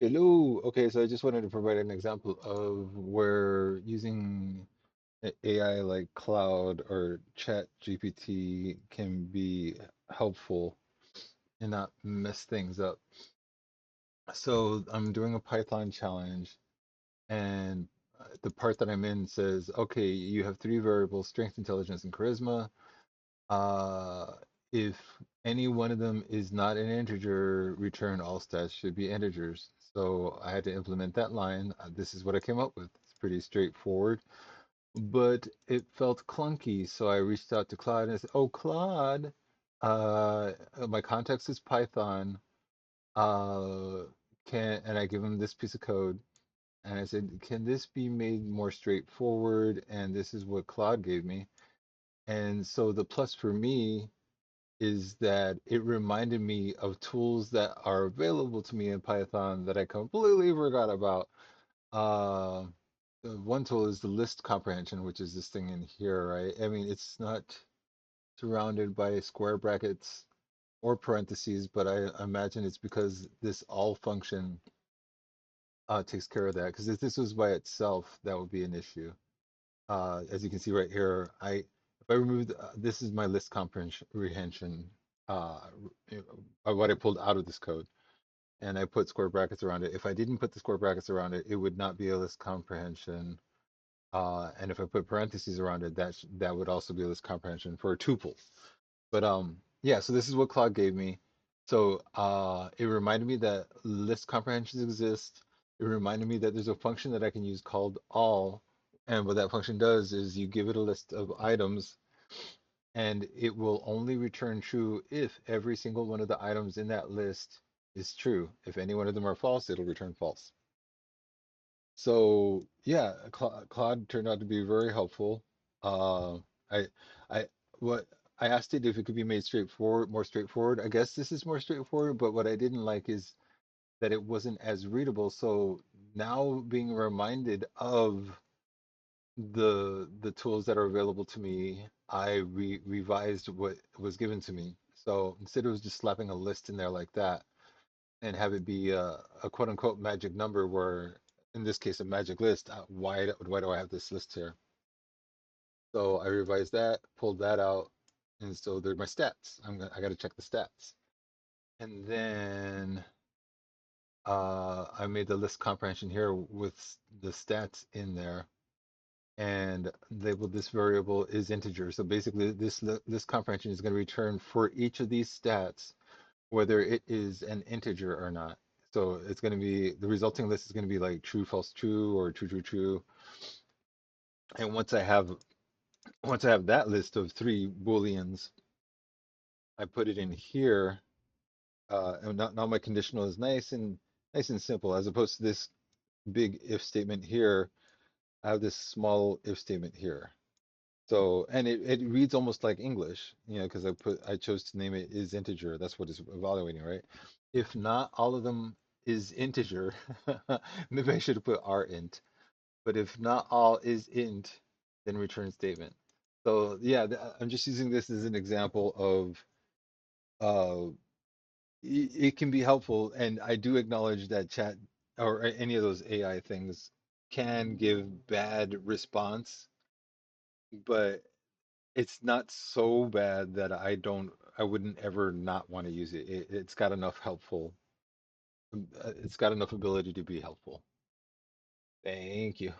Hello. Okay, so I just wanted to provide an example of where using AI like Cloud or ChatGPT can be helpful and not mess things up. So I'm doing a Python challenge, and the part that I'm in says, okay, you have three variables, strength, intelligence, and charisma. Uh, if any one of them is not an integer, return all stats should be integers. So I had to implement that line. This is what I came up with. It's pretty straightforward, but it felt clunky. So I reached out to Claude and I said, "Oh, Claude, my context is Python. Uh, and I give him this piece of code, and I said, can this be made more straightforward? And this is what Claude gave me. And so the plus for me is that it reminded me of tools that are available to me in Python that I completely forgot about. Uh, One tool is the list comprehension, which is this thing in here, right? I mean, it's not surrounded by square brackets or parentheses, but I imagine it's because this all function takes care of that. Because if this was by itself, that would be an issue. As you can see right here, if I remove this is my list comprehension, uh, what I pulled out of this code, and I put square brackets around it. If I didn't put the square brackets around it, it would not be a list comprehension. And if I put parentheses around it, that would also be a list comprehension for a tuple. But yeah, so this is what Claude gave me. So it reminded me that list comprehensions exist. It reminded me that there's a function that I can use called all. And what that function does is you give it a list of items, and it will only return true if every single one of the items in that list is true. If any one of them are false, it'll return false. So yeah, Claude turned out to be very helpful. Uh, I, I, what I asked it if it could be made straightforward, more straightforward. I guess this is more straightforward, but what I didn't like is that it wasn't as readable. So now being reminded of the tools that are available to me, I revised what was given to me. So instead of just slapping a list in there like that, and have it be a quote unquote magic number where in this case a magic list, why do I have this list here? So I revised that, pulled that out, and so they're my stats. I got to check the stats. And then I made the list comprehension here with the stats in there and labeled this variable is integer. So basically this comprehension is going to return for each of these stats whether it is an integer or not. So it's going to be the resulting list is going to be like true, false, true, or true, true, true. And once I have that list of three booleans, I put it in here. And now my conditional is nice and simple, as opposed to this big if statement here. I have this small if statement here. So and it reads almost like English, because I chose to name it is integer. That's what it's evaluating, right? If not all of them is integer, maybe I should have put are int. But if not all is int, then return statement. So yeah, I'm just using this as an example of uh, it can be helpful, and I do acknowledge that chat or any of those AI things can give bad response, but it's not so bad that I wouldn't ever not want to use it. It's got enough it's got enough ability to be helpful. Thank you.